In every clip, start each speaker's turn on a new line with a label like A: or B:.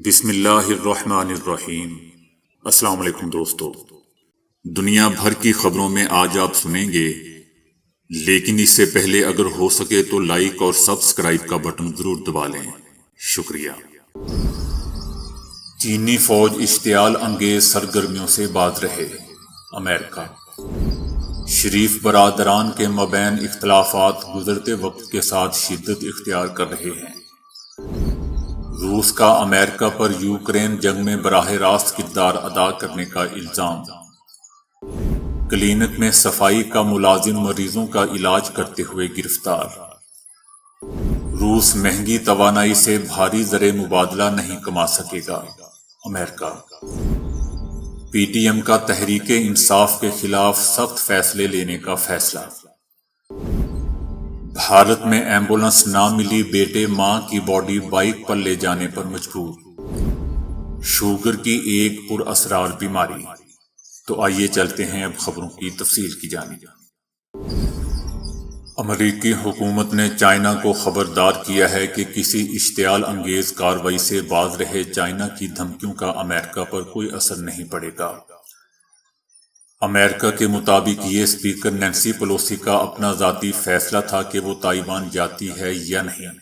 A: بسم اللہ الرحمن الرحیم۔ السلام علیکم دوستو، دنیا بھر کی خبروں میں آج آپ سنیں گے، لیکن اس سے پہلے اگر ہو سکے تو لائک اور سبسکرائب کا بٹن ضرور دبا لیں، شکریہ۔ چینی فوج اشتعال انگیز سرگرمیوں سے باز رہے، امریکہ۔ شریف برادران کے مابین اختلافات گزرتے وقت کے ساتھ شدت اختیار کر رہے ہیں۔ روس کا امریکہ پر یوکرین جنگ میں براہ راست کردار ادا کرنے کا الزام۔ کلینک میں صفائی کا ملازم مریضوں کا علاج کرتے ہوئے گرفتار۔ روس مہنگی توانائی سے بھاری زر مبادلہ نہیں کما سکے گا، امریکہ۔ پی ٹی ایم کا تحریک انصاف کے خلاف سخت فیصلے لینے کا فیصلہ۔ بھارت میں ایمبولنس نہ ملی، بیٹے ماں کی باڈی بائیک پر لے جانے پر مجبور۔ شوگر کی ایک پراسرار بیماری۔ تو آئیے چلتے ہیں اب خبروں کی تفصیل کی جانب۔ امریکی حکومت نے چائنا کو خبردار کیا ہے کہ کسی اشتعال انگیز کارروائی سے باز رہے۔ چائنا کی دھمکیوں کا امریکہ پر کوئی اثر نہیں پڑے گا۔ امریکہ کے مطابق یہ اسپیکر نینسی پیلوسی کا اپنا ذاتی فیصلہ تھا کہ وہ تائیوان جاتی ہے یا نہیں۔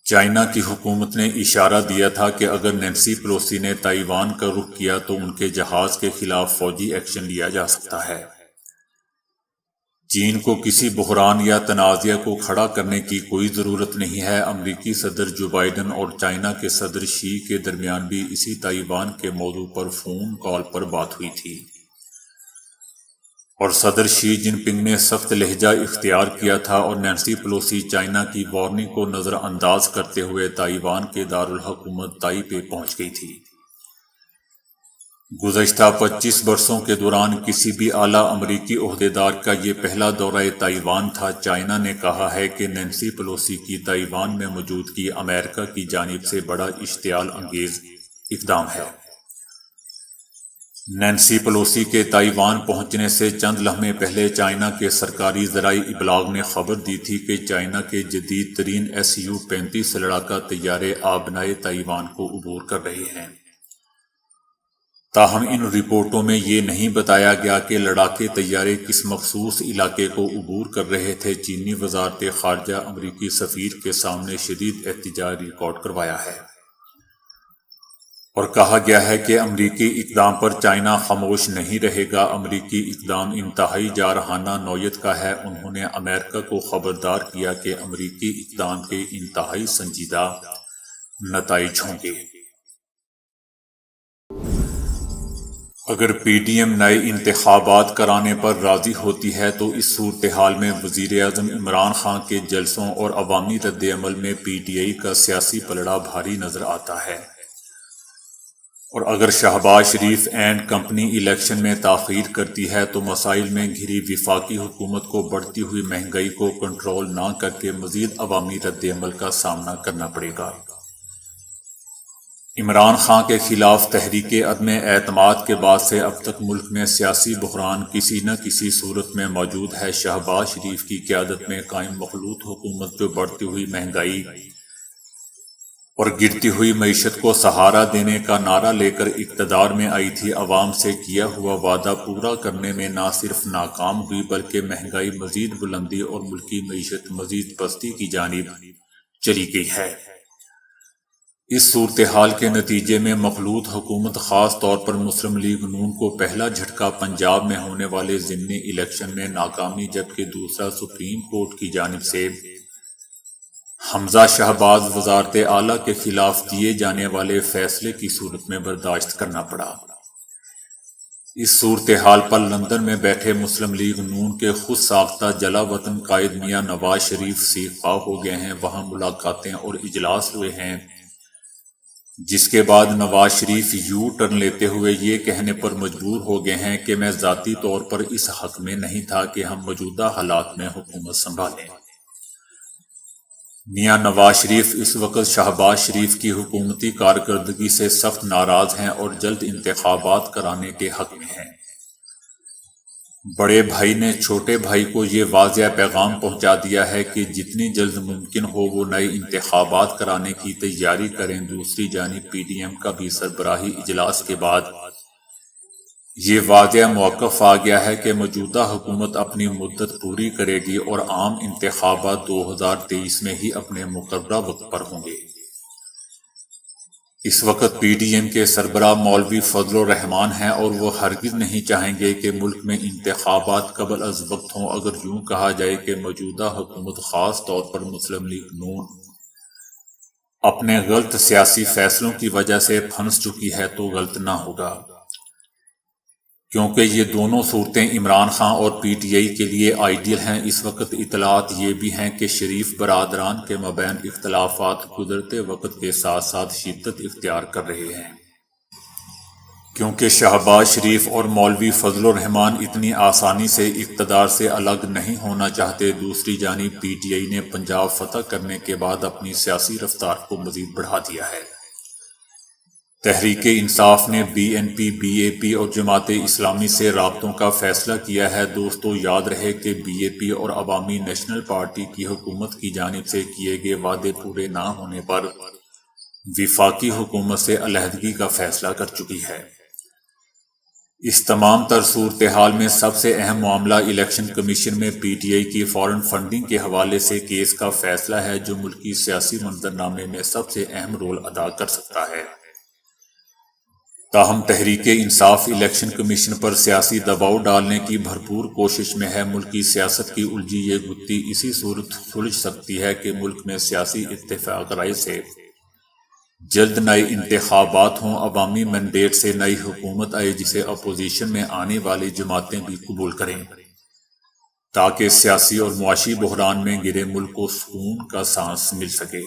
A: چائنا کی حکومت نے اشارہ دیا تھا کہ اگر نینسی پیلوسی نے تائیوان کا رخ کیا تو ان کے جہاز کے خلاف فوجی ایکشن لیا جا سکتا ہے۔ چین کو کسی بحران یا تنازعہ کو کھڑا کرنے کی کوئی ضرورت نہیں ہے۔ امریکی صدر جو بائیڈن اور چائنا کے صدر شی کے درمیان بھی اسی تائیوان کے موضوع پر فون کال پر بات ہوئی تھی، اور صدر شی جن پنگ نے سخت لہجہ اختیار کیا تھا اور نینسی پیلوسی چائنا کی وارننگ کو نظر انداز کرتے ہوئے تائیوان کے دارالحکومت تائپے پہنچ گئی تھی۔ گزشتہ 25 برسوں کے دوران کسی بھی اعلیٰ امریکی عہدیدار کا یہ پہلا دورہ تائیوان تھا۔ چائنا نے کہا ہے کہ نینسی پیلوسی کی تائیوان میں موجودگی امریکہ کی جانب سے بڑا اشتعال انگیز اقدام ہے۔ نینسی پیلوسی کے تائیوان پہنچنے سے چند لمحے پہلے چائنا کے سرکاری ذرائع ابلاغ نے خبر دی تھی کہ چائنا کے جدید ترین SU-35 لڑاکا طیارے آبنائے تائیوان کو عبور کر رہے ہیں۔ تاہم ان رپورٹوں میں یہ نہیں بتایا گیا کہ لڑاکے طیارے کس مخصوص علاقے کو عبور کر رہے تھے۔ چینی وزارت خارجہ امریکی سفیر کے سامنے شدید احتجاج ریکارڈ کروایا ہے، اور کہا گیا ہے کہ امریکی اقدام پر چائنا خاموش نہیں رہے گا۔ امریکی اقدام انتہائی جارحانہ نوعیت کا ہے۔ انہوں نے امریکہ کو خبردار کیا کہ امریکی اقدام کے انتہائی سنجیدہ نتائج ہوں گے۔ اگر پی ڈی ایم نئے انتخابات کرانے پر راضی ہوتی ہے تو اس صورتحال میں وزیر اعظم عمران خان کے جلسوں اور عوامی رد عمل میں پی ٹی آئی کا سیاسی پلڑا بھاری نظر آتا ہے، اور اگر شہباز شریف اینڈ کمپنی الیکشن میں تاخیر کرتی ہے تو مسائل میں گھری وفاقی حکومت کو بڑھتی ہوئی مہنگائی کو کنٹرول نہ کر کے مزید عوامی رد عمل کا سامنا کرنا پڑے گا۔ عمران خان کے خلاف تحریک عدم اعتماد کے بعد سے اب تک ملک میں سیاسی بحران کسی نہ کسی صورت میں موجود ہے۔ شہباز شریف کی قیادت میں قائم مخلوط حکومت جو بڑھتی ہوئی مہنگائی اور گرتی ہوئی معیشت کو سہارا دینے کا نعرہ لے کر اقتدار میں آئی تھی، عوام سے کیا ہوا وعدہ پورا کرنے میں نہ صرف ناکام ہوئی بلکہ مہنگائی مزید بلندی اور ملکی معیشت مزید پستی کی جانب چلی گئی ہے۔ اس صورتحال کے نتیجے میں مخلوط حکومت، خاص طور پر مسلم لیگ نون کو پہلا جھٹکا پنجاب میں ہونے والے ضمنی الیکشن میں ناکامی، جبکہ دوسرا سپریم کورٹ کی جانب سے حمزہ شہباز وزارت اعلیٰ کے خلاف دیے جانے والے فیصلے کی صورت میں برداشت کرنا پڑا۔ اس صورتحال پر لندن میں بیٹھے مسلم لیگ نون کے خود ساختہ جلا وطن قائد میاں نواز شریف سیخ خواہ ہو گئے ہیں۔ وہاں ملاقاتیں اور اجلاس ہوئے ہیں، جس کے بعد نواز شریف یو ٹرن لیتے ہوئے یہ کہنے پر مجبور ہو گئے ہیں کہ میں ذاتی طور پر اس حق میں نہیں تھا کہ ہم موجودہ حالات میں حکومت سنبھالیں۔ میاں نواز شریف اس وقت شہباز شریف کی حکومتی کارکردگی سے سخت ناراض ہیں اور جلد انتخابات کرانے کے حق میں ہیں۔ بڑے بھائی نے چھوٹے بھائی کو یہ واضح پیغام پہنچا دیا ہے کہ جتنی جلد ممکن ہو وہ نئے انتخابات کرانے کی تیاری کریں۔ دوسری جانب پی ڈی ایم کا بھی سربراہی اجلاس کے بعد یہ واضح موقف آ گیا ہے کہ موجودہ حکومت اپنی مدت پوری کرے گی اور عام انتخابات 2023 میں ہی اپنے مقررہ وقت پر ہوں گے۔ اس وقت پی ڈی ایم کے سربراہ مولوی فضل الرحمان ہیں اور وہ ہرگز نہیں چاہیں گے کہ ملک میں انتخابات قبل از وقت ہوں۔ اگر یوں کہا جائے کہ موجودہ حکومت خاص طور پر مسلم لیگ نون اپنے غلط سیاسی فیصلوں کی وجہ سے پھنس چکی ہے تو غلط نہ ہوگا، کیونکہ یہ دونوں صورتیں عمران خان اور پی ٹی آئی کے لیے آئیڈیل ہیں۔ اس وقت اطلاعات یہ بھی ہیں کہ شریف برادران کے مابین اختلافات گزرتے وقت کے ساتھ ساتھ شدت اختیار کر رہے ہیں، کیونکہ شہباز شریف اور مولوی فضل الرحمان اتنی آسانی سے اقتدار سے الگ نہیں ہونا چاہتے۔ دوسری جانب پی ٹی آئی نے پنجاب فتح کرنے کے بعد اپنی سیاسی رفتار کو مزید بڑھا دیا ہے۔ تحریک انصاف نے بی این پی، بی اے پی اور جماعت اسلامی سے رابطوں کا فیصلہ کیا ہے۔ دوستو، یاد رہے کہ بی اے پی اور عوامی نیشنل پارٹی کی حکومت کی جانب سے کیے گئے وعدے پورے نہ ہونے پر وفاقی حکومت سے علیحدگی کا فیصلہ کر چکی ہے۔ اس تمام تر صورتحال میں سب سے اہم معاملہ الیکشن کمیشن میں پی ٹی آئی کی فارن فنڈنگ کے حوالے سے کیس کا فیصلہ ہے، جو ملکی سیاسی منظرنامے میں سب سے اہم رول ادا کر سکتا ہے۔ تاہم تحریک انصاف الیکشن کمیشن پر سیاسی دباؤ ڈالنے کی بھرپور کوشش میں ہے۔ ملکی سیاست کی الجھی یہ گتھی اسی صورت سلجھ سکتی ہے کہ ملک میں سیاسی اتفاق رائے سے جلد نئے انتخابات ہوں، عوامی مینڈیٹ سے نئی حکومت آئے جسے اپوزیشن میں آنے والی جماعتیں بھی قبول کریں، تاکہ سیاسی اور معاشی بحران میں گرے ملک کو سکون کا سانس مل سکے۔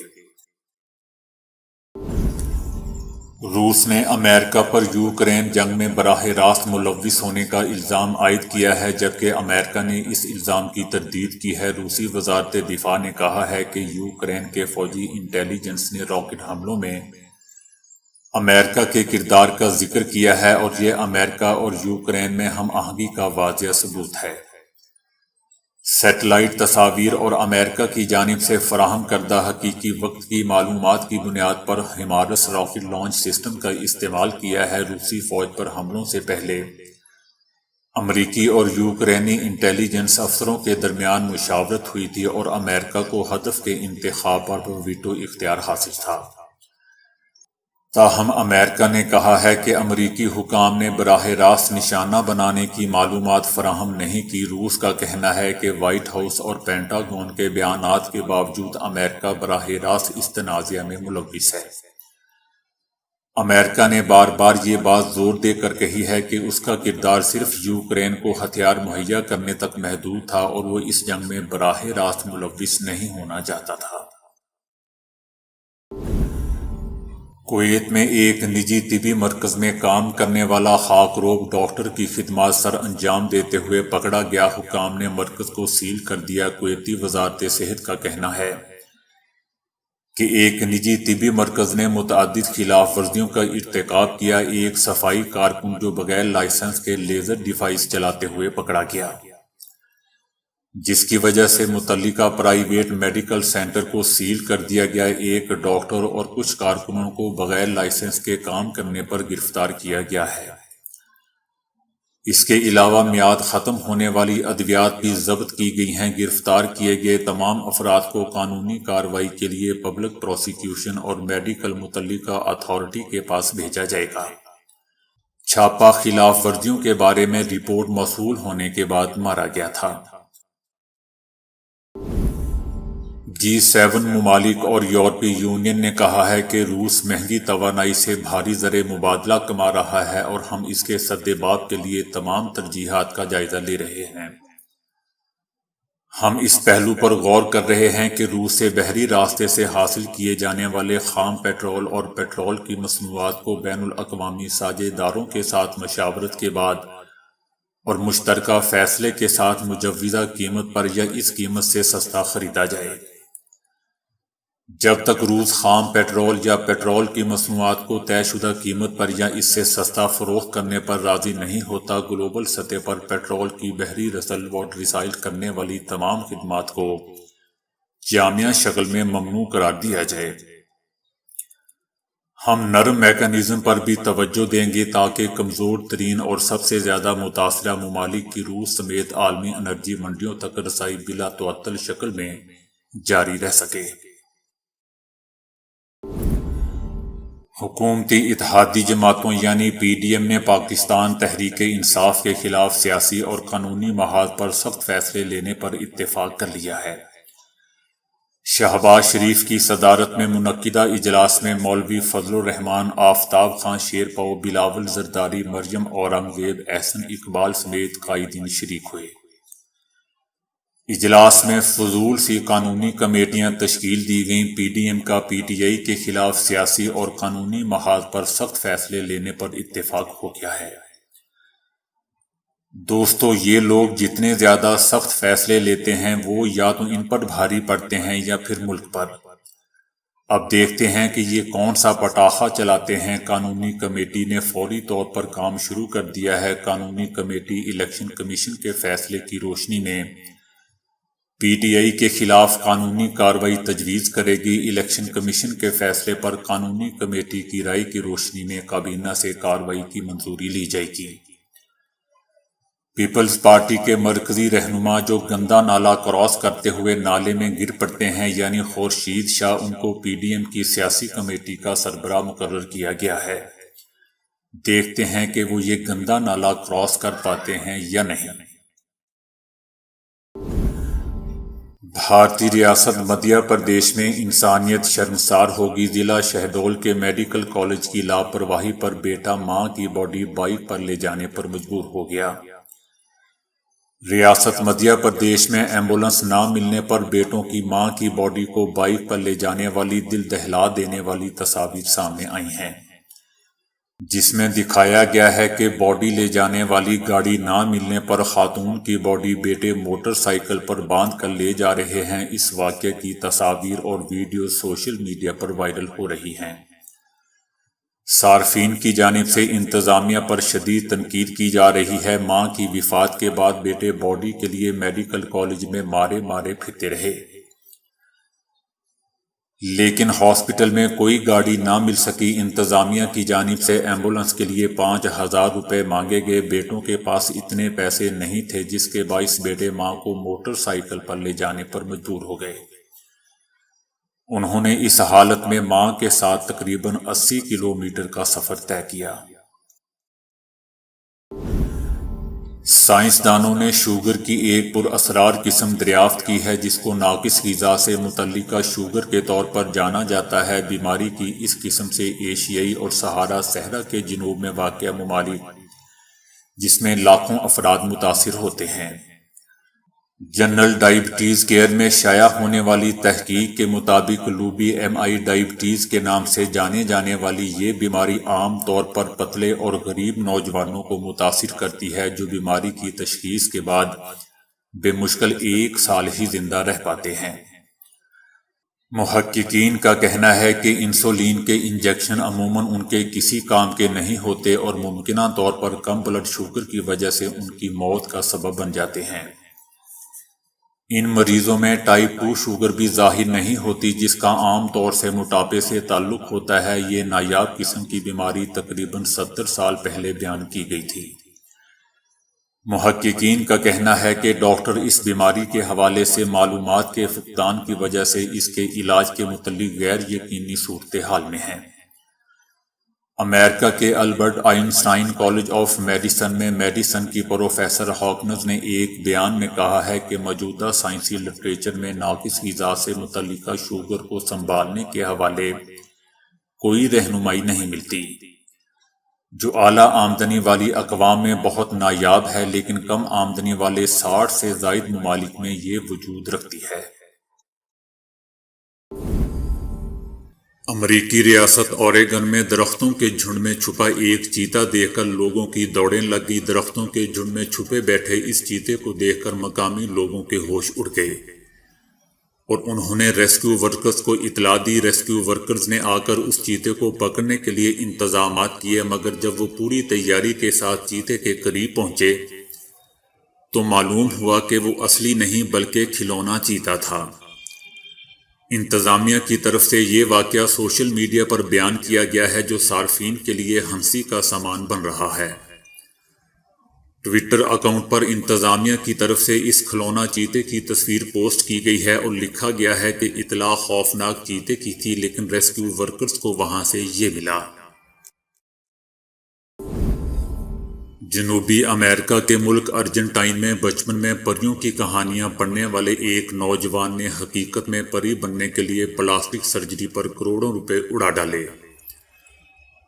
A: روس نے امریکہ پر یوکرین جنگ میں براہ راست ملوث ہونے کا الزام عائد کیا ہے، جبکہ امریکہ نے اس الزام کی تردید کی ہے۔ روسی وزارت دفاع نے کہا ہے کہ یوکرین کے فوجی انٹیلی جنس نے راکٹ حملوں میں امریکہ کے کردار کا ذکر کیا ہے اور یہ امریکہ اور یوکرین میں ہم آہنگی کا واضح ثبوت ہے۔ سیٹلائٹ تصاویر اور امریکہ کی جانب سے فراہم کردہ حقیقی وقت کی معلومات کی بنیاد پر ہمارس راکٹ لانچ سسٹم کا استعمال کیا ہے۔ روسی فوج پر حملوں سے پہلے امریکی اور یوکرینی انٹیلی جنس افسروں کے درمیان مشاورت ہوئی تھی اور امریکہ کو ہدف کے انتخاب پر ویٹو اختیار حاصل تھا۔ تاہم امریکہ نے کہا ہے کہ امریکی حکام نے براہ راست نشانہ بنانے کی معلومات فراہم نہیں کی۔ روس کا کہنا ہے کہ وائٹ ہاؤس اور پینٹاگون کے بیانات کے باوجود امریکہ براہ راست اس تنازعہ میں ملوث ہے۔ امریکہ نے بار بار یہ بات زور دے کر کہی ہے کہ اس کا کردار صرف یوکرین کو ہتھیار مہیا کرنے تک محدود تھا اور وہ اس جنگ میں براہ راست ملوث نہیں ہونا چاہتا تھا۔ کویت میں ایک نجی طبی مرکز میں کام کرنے والا خاک روب ڈاکٹر کی خدمات سر انجام دیتے ہوئے پکڑا گیا۔ حکام نے مرکز کو سیل کر دیا۔ کویتی وزارت صحت کا کہنا ہے کہ ایک نجی طبی مرکز نے متعدد خلاف ورزیوں کا ارتکاب کیا۔ ایک صفائی کارکن جو بغیر لائسنس کے لیزر ڈیوائس چلاتے ہوئے پکڑا گیا، جس کی وجہ سے متعلقہ پرائیویٹ میڈیکل سینٹر کو سیل کر دیا گیا۔ ایک ڈاکٹر اور کچھ کارکنوں کو بغیر لائسنس کے کام کرنے پر گرفتار کیا گیا ہے۔ اس کے علاوہ میعاد ختم ہونے والی ادویات بھی ضبط کی گئی ہیں۔ گرفتار کیے گئے تمام افراد کو قانونی کارروائی کے لیے پبلک پروسیکیوشن اور میڈیکل متعلقہ اتھارٹی کے پاس بھیجا جائے گا۔ چھاپہ خلاف ورزیوں کے بارے میں رپورٹ موصول ہونے کے بعد مارا گیا تھا۔ G7 ممالک اور یورپی یونین نے کہا ہے کہ روس مہنگی توانائی سے بھاری زر مبادلہ کما رہا ہے اور ہم اس کے سدباب کے لیے تمام ترجیحات کا جائزہ لے رہے ہیں۔ ہم اس پہلو پر غور کر رہے ہیں کہ روس سے بحری راستے سے حاصل کیے جانے والے خام پیٹرول اور پیٹرول کی مصنوعات کو بین الاقوامی ساجھ داروں کے ساتھ مشاورت کے بعد اور مشترکہ فیصلے کے ساتھ مجوزہ قیمت پر یا اس قیمت سے سستا خریدا جائے۔ جب تک روس خام پیٹرول یا پیٹرول کی مصنوعات کو طے شدہ قیمت پر یا اس سے سستا فروخت کرنے پر راضی نہیں ہوتا، گلوبل سطح پر پیٹرول کی بحری رسل و ریسائل کرنے والی تمام خدمات کو جامع شکل میں ممنوع قرار دیا جائے۔ ہم نرم میکانزم پر بھی توجہ دیں گے تاکہ کمزور ترین اور سب سے زیادہ متاثرہ ممالک کی روس سمیت عالمی انرجی منڈیوں تک رسائی بلا تعطل شکل میں جاری رہ سکے۔ حکومتی اتحادی جماعتوں یعنی پی ڈی ایم نے پاکستان تحریک انصاف کے خلاف سیاسی اور قانونی محاذ پر سخت فیصلے لینے پر اتفاق کر لیا ہے۔ شہباز شریف کی صدارت میں منعقدہ اجلاس میں مولوی فضل الرحمان، آفتاب خان شیرپاؤ، بلاول زرداری، مریم اورنگزیب، احسن اقبال سمیت قائدین شریک ہوئے۔ اجلاس میں فضول سی قانونی کمیٹیاں تشکیل دی گئیں۔ پی ڈی ایم کا پی ٹی آئی کے خلاف سیاسی اور قانونی محاذ پر سخت فیصلے لینے پر اتفاق ہو گیا ہے۔ دوستو، یہ لوگ جتنے زیادہ سخت فیصلے لیتے ہیں وہ یا تو ان پر بھاری پڑتے ہیں یا پھر ملک پر۔ اب دیکھتے ہیں کہ یہ کون سا پٹاخہ چلاتے ہیں۔ قانونی کمیٹی نے فوری طور پر کام شروع کر دیا ہے۔ قانونی کمیٹی الیکشن کمیشن کے فیصلے کی روشنی میں پی ٹی آئی کے خلاف قانونی کارروائی تجویز کرے گی۔ الیکشن کمیشن کے فیصلے پر قانونی کمیٹی کی رائے کی روشنی میں کابینہ سے کارروائی کی منظوری لی جائے گی۔ پیپلز پارٹی کے مرکزی رہنما جو گندا نالہ کراس کرتے ہوئے نالے میں گر پڑتے ہیں، یعنی خورشید شاہ، ان کو پی ڈی ایم کی سیاسی کمیٹی کا سربراہ مقرر کیا گیا ہے۔ دیکھتے ہیں کہ وہ یہ گندا نالہ کراس کر پاتے ہیں یا نہیں۔ بھارتی ریاست مدھیہ پردیش میں انسانیت شرمسار ہوگی۔ ضلع شہڈول کے میڈیکل کالج کی لاپرواہی پر بیٹا ماں کی باڈی بائیک پر لے جانے پر مجبور ہو گیا۔ ریاست مدھیہ پردیش میں ایمبولینس نہ ملنے پر بیٹوں کی ماں کی باڈی کو بائیک پر لے جانے والی دل دہلا دینے والی تصاویر سامنے آئی ہیں، جس میں دکھایا گیا ہے کہ باڈی لے جانے والی گاڑی نہ ملنے پر خاتون کی باڈی بیٹے موٹر سائیکل پر باندھ کر لے جا رہے ہیں۔ اس واقعے کی تصاویر اور ویڈیو سوشل میڈیا پر وائرل ہو رہی ہیں۔ صارفین کی جانب سے انتظامیہ پر شدید تنقید کی جا رہی ہے۔ ماں کی وفات کے بعد بیٹے باڈی کے لیے میڈیکل کالج میں مارے پھرتے رہے، لیکن ہاسپٹل میں کوئی گاڑی نہ مل سکی۔ انتظامیہ کی جانب سے ایمبولینس کے لیے 5,000 روپے مانگے گئے۔ بیٹوں کے پاس اتنے پیسے نہیں تھے، جس کے باعث بیٹے ماں کو موٹر سائیکل پر لے جانے پر مجبور ہو گئے۔ انہوں نے اس حالت میں ماں کے ساتھ تقریباً 80 کلومیٹر کا سفر طے کیا۔ سائنسدانوں نے شوگر کی ایک پر اسرار قسم دریافت کی ہے جس کو ناقص غذا سے متعلقہ شوگر کے طور پر جانا جاتا ہے۔ بیماری کی اس قسم سے ایشیائی اور سہارا صحرا کے جنوب میں واقع ممالک، جس میں لاکھوں افراد متاثر ہوتے ہیں۔ جنرل ڈائبٹیز کیئر میں شائع ہونے والی تحقیق کے مطابق لوبی ایم آئی ڈائبٹیز کے نام سے جانے جانے والی یہ بیماری عام طور پر پتلے اور غریب نوجوانوں کو متاثر کرتی ہے، جو بیماری کی تشخیص کے بعد بے مشکل 1 سال ہی زندہ رہ پاتے ہیں۔ محققین کا کہنا ہے کہ انسولین کے انجیکشن عموماً ان کے کسی کام کے نہیں ہوتے اور ممکنہ طور پر کم بلڈ شوگر کی وجہ سے ان کی موت کا سبب بن جاتے ہیں۔ ان مریضوں میں ٹائپ 2 شوگر بھی ظاہر نہیں ہوتی، جس کا عام طور سے موٹاپے سے تعلق ہوتا ہے۔ یہ نایاب قسم کی بیماری تقریباً 70 سال پہلے بیان کی گئی تھی۔ محققین کا کہنا ہے کہ ڈاکٹر اس بیماری کے حوالے سے معلومات کے فقدان کی وجہ سے اس کے علاج کے متعلق غیر یقینی صورتحال میں ہیں۔ امریکہ کے Albert Einstein college of medicine میں میڈیسن کی پروفیسر ہاکنز نے ایک بیان میں کہا ہے کہ موجودہ سائنسی لٹریچر میں ناقص غذا سے متعلقہ شوگر کو سنبھالنے کے حوالے کوئی رہنمائی نہیں ملتی، جو اعلیٰ آمدنی والی اقوام میں بہت نایاب ہے، لیکن کم آمدنی والے 60 سے زائد ممالک میں یہ وجود رکھتی ہے۔ امریکی ریاست اوریگن میں درختوں کے جھنڈ میں چھپا ایک چیتا دیکھ کر لوگوں کی دوڑیں لگ گئی۔ درختوں کے جھنڈ میں چھپے بیٹھے اس چیتے کو دیکھ کر مقامی لوگوں کے ہوش اڑ گئے اور انہوں نے ریسکیو ورکرز کو اطلاع دی۔ ریسکیو ورکرز نے آ کر اس چیتے کو پکڑنے کے لیے انتظامات کیے، مگر جب وہ پوری تیاری کے ساتھ چیتے کے قریب پہنچے تو معلوم ہوا کہ وہ اصلی نہیں بلکہ کھلونا چیتا تھا۔ انتظامیہ کی طرف سے یہ واقعہ سوشل میڈیا پر بیان کیا گیا ہے، جو صارفین کے لیے ہنسی کا سامان بن رہا ہے۔ ٹویٹر اکاؤنٹ پر انتظامیہ کی طرف سے اس کھلونا چیتے کی تصویر پوسٹ کی گئی ہے اور لکھا گیا ہے کہ اطلاع خوفناک چیتے کی تھی، لیکن ریسکیو ورکرز کو وہاں سے یہ ملا۔ جنوبی امریکہ کے ملک ارجنٹائن میں بچپن میں پریوں کی کہانیاں پڑھنے والے ایک نوجوان نے حقیقت میں پری بننے کے لیے پلاسٹک سرجری پر کروڑوں روپے اڑا ڈالے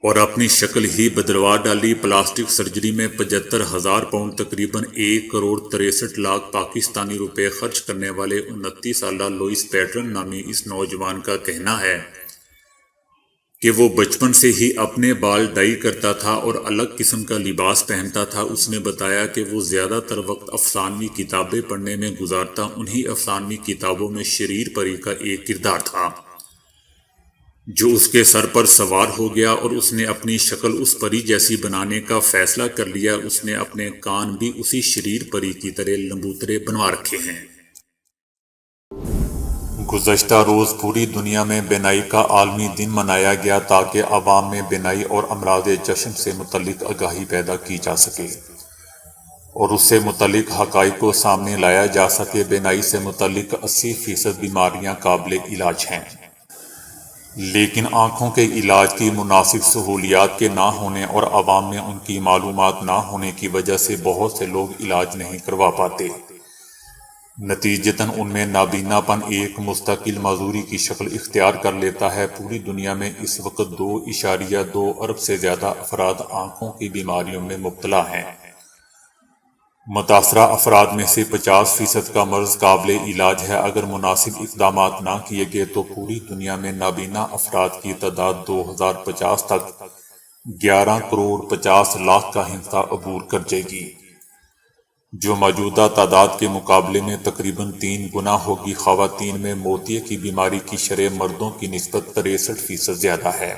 A: اور اپنی شکل ہی بدلوا ڈالی۔ پلاسٹک سرجری میں 75,000 پاؤنڈ تقریباً 1,63,00,000 پاکستانی روپے خرچ کرنے والے 29 سالہ لوئس پیٹرن نامی اس نوجوان کا کہنا ہے کہ وہ بچپن سے ہی اپنے بال ڈائی کرتا تھا اور الگ قسم کا لباس پہنتا تھا۔ اس نے بتایا کہ وہ زیادہ تر وقت افسانوی کتابیں پڑھنے میں گزارتا۔ انہی افسانوی کتابوں میں شریر پری کا ایک کردار تھا جو اس کے سر پر سوار ہو گیا اور اس نے اپنی شکل اس پری جیسی بنانے کا فیصلہ کر لیا۔ اس نے اپنے کان بھی اسی شریر پری کی طرح لمبوترے بنوا رکھے ہیں۔ گزشتہ روز پوری دنیا میں بینائی کا عالمی دن منایا گیا تاکہ عوام میں بینائی اور امراض چشم سے متعلق آگاہی پیدا کی جا سکے اور اس سے متعلق حقائق کو سامنے لایا جا سکے۔ بینائی سے متعلق 80% بیماریاں قابل علاج ہیں، لیکن آنکھوں کے علاج کی مناسب سہولیات کے نہ ہونے اور عوام میں ان کی معلومات نہ ہونے کی وجہ سے بہت سے لوگ علاج نہیں کروا پاتے۔ نتیجتاً ان میں نابینا پن ایک مستقل معذوری کی شکل اختیار کر لیتا ہے۔ پوری دنیا میں اس وقت 2.2 ارب سے زیادہ افراد آنکھوں کی بیماریوں میں مبتلا ہیں۔ متاثرہ افراد میں سے 50% کا مرض قابل علاج ہے۔ اگر مناسب اقدامات نہ کیے گئے تو پوری دنیا میں نابینا افراد کی تعداد 2050 تک 11,50,00,000 کا حصہ عبور کر جائے گی، جو موجودہ تعداد کے مقابلے میں تقریباً 3 گنا ہوگی۔ خواتین میں موتیے کی بیماری کی شرح مردوں کی نسبت 63% زیادہ ہے۔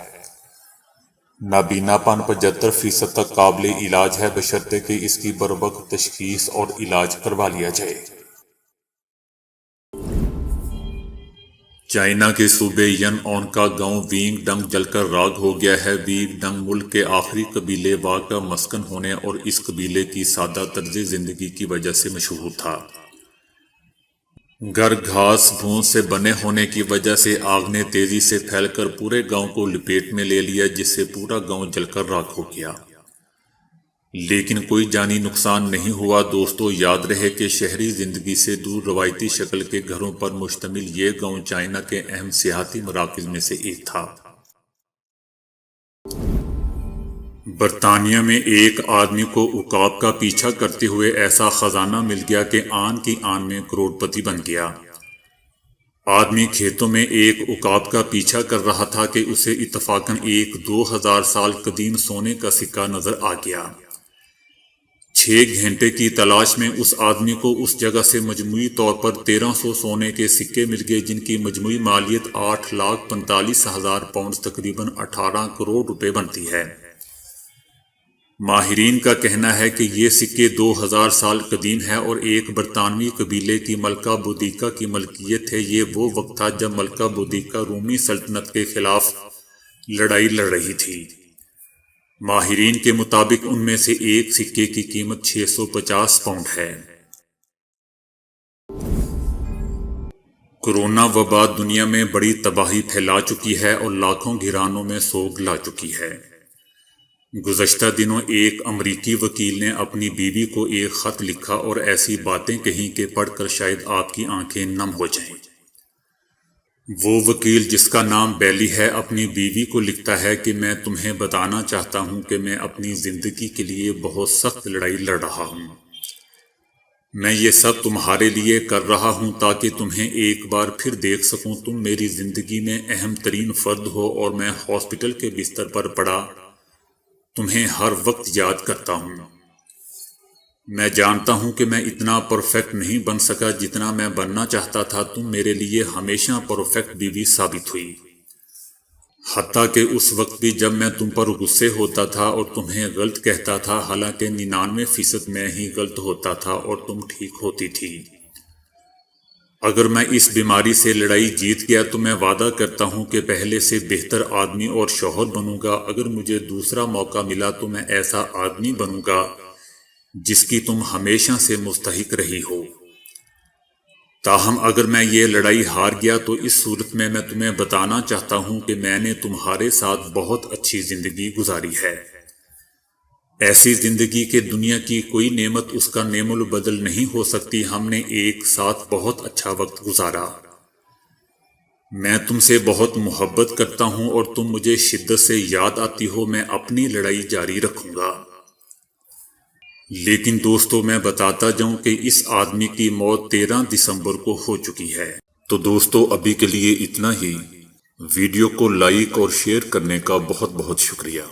A: نابینا پن 75% تک قابل علاج ہے، بشرطے کہ اس کی بروقت تشخیص اور علاج کروا لیا جائے۔ چائنا کے صوبے ین آن کا گاؤں وینگ ڈنگ جل کر راکھ ہو گیا ہے۔ وینگ ڈنگ ملک کے آخری قبیلے وا کا مسکن ہونے اور اس قبیلے کی سادہ طرز زندگی کی وجہ سے مشہور تھا۔ گھر گھاس بھوس سے بنے ہونے کی وجہ سے آگ نے تیزی سے پھیل کر پورے گاؤں کو لپیٹ میں لے لیا، جس سے پورا گاؤں جل کر راکھ ہو گیا، لیکن کوئی جانی نقصان نہیں ہوا۔ دوستو، یاد رہے کہ شہری زندگی سے دور روایتی شکل کے گھروں پر مشتمل یہ گاؤں چائنا کے اہم سیاحتی مراکز میں سے ایک تھا۔ برطانیہ میں ایک آدمی کو عقاب کا پیچھا کرتے ہوئے ایسا خزانہ مل گیا کہ آن کی آن میں کروڑ پتی بن گیا۔ آدمی کھیتوں میں ایک عقاب کا پیچھا کر رہا تھا کہ اسے اتفاقاً ایک 2000 سال قدیم سونے کا سکہ نظر آ گیا۔ 6 گھنٹے کی تلاش میں اس آدمی کو اس جگہ سے مجموعی طور پر 1300 سونے کے سکے مل گئے، جن کی مجموعی مالیت 8,45,000 پاؤنڈ تقریباً 18 کروڑ روپے بنتی ہے۔ ماہرین کا کہنا ہے کہ یہ سکے 2000 سال قدیم ہے اور ایک برطانوی قبیلے کی ملکہ بودیکا کی ملکیت ہے۔ یہ وہ وقت تھا جب ملکہ بودیکا رومی سلطنت کے خلاف لڑائی لڑ رہی تھی۔ ماہرین کے مطابق ان میں سے ایک سکے کی قیمت 650 پاؤنڈ ہے۔ کورونا وبا دنیا میں بڑی تباہی پھیلا چکی ہے اور لاکھوں گھرانوں میں سوگ لا چکی ہے۔ گزشتہ دنوں ایک امریکی وکیل نے اپنی بیوی کو ایک خط لکھا اور ایسی باتیں کہیں کہ پڑھ کر شاید آپ کی آنکھیں نم ہو جائیں۔ وہ وکیل، جس کا نام بیلی ہے، اپنی بیوی کو لکھتا ہے کہ میں تمہیں بتانا چاہتا ہوں کہ میں اپنی زندگی کے لیے بہت سخت لڑائی لڑ رہا ہوں۔ میں یہ سب تمہارے لیے کر رہا ہوں تاکہ تمہیں ایک بار پھر دیکھ سکوں۔ تم میری زندگی میں اہم ترین فرد ہو اور میں ہاسپٹل کے بستر پر پڑا تمہیں ہر وقت یاد کرتا ہوں۔ میں جانتا ہوں کہ میں اتنا پرفیکٹ نہیں بن سکا جتنا میں بننا چاہتا تھا۔ تم میرے لیے ہمیشہ پرفیکٹ بیوی ثابت ہوئی، حتیٰ کہ اس وقت بھی جب میں تم پر غصے ہوتا تھا اور تمہیں غلط کہتا تھا، حالانکہ 99% میں ہی غلط ہوتا تھا اور تم ٹھیک ہوتی تھی۔ اگر میں اس بیماری سے لڑائی جیت گیا تو میں وعدہ کرتا ہوں کہ پہلے سے بہتر آدمی اور شوہر بنوں گا۔ اگر مجھے دوسرا موقع ملا تو میں ایسا آدمی بنوں گا جس کی تم ہمیشہ سے مستحق رہی ہو۔ تاہم اگر میں یہ لڑائی ہار گیا تو اس صورت میں تمہیں بتانا چاہتا ہوں کہ میں نے تمہارے ساتھ بہت اچھی زندگی گزاری ہے، ایسی زندگی کہ دنیا کی کوئی نعمت اس کا نعم البدل نہیں ہو سکتی۔ ہم نے ایک ساتھ بہت اچھا وقت گزارا، میں تم سے بہت محبت کرتا ہوں اور تم مجھے شدت سے یاد آتی ہو۔ میں اپنی لڑائی جاری رکھوں گا، لیکن دوستو میں بتاتا جاؤں کہ اس آدمی کی موت 13 دسمبر کو ہو چکی ہے۔ تو دوستو ابھی کے لیے اتنا ہی۔ ویڈیو کو لائک اور شیئر کرنے کا بہت بہت شکریہ۔